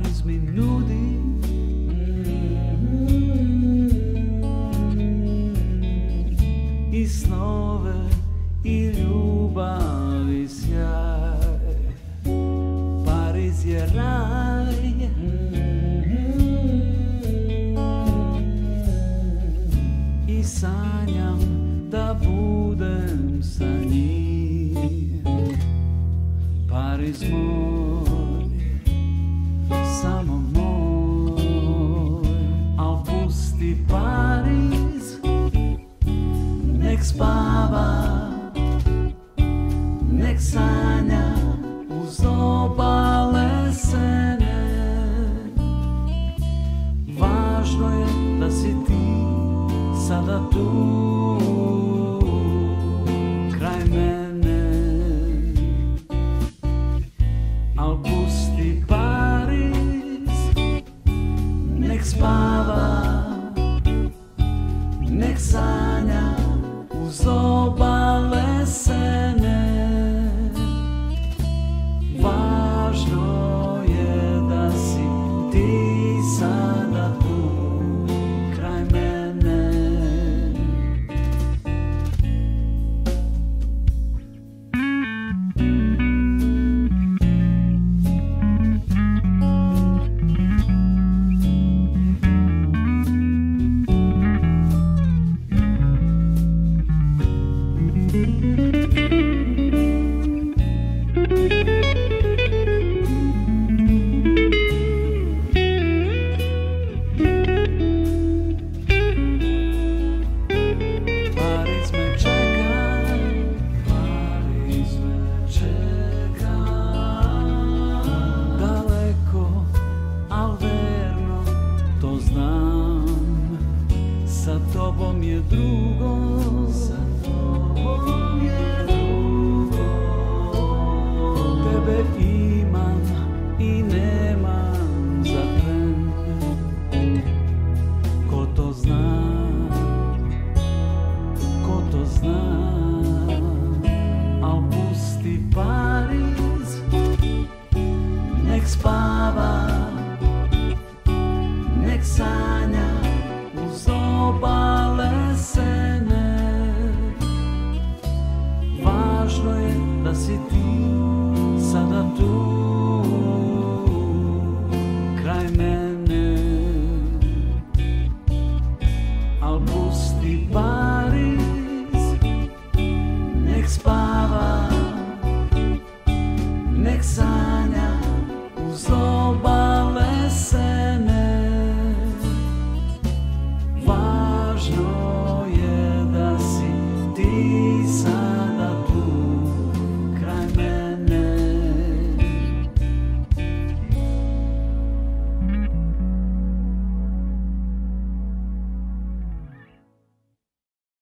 Pariz mi nudi i snove i ljubav i sjaj. Pariz je raj i sanjam da budem sa njim. Pariz moj, samo moj, al pusti Pariz, nek spava, nek sanja uz obale sene. Važno je da si ti sada tu kraj mene, al pusti Pariz, nek spava, nek sanja uz obale sene. Važno je da si ti sada tu kraj mene. Nek spava, nek sanja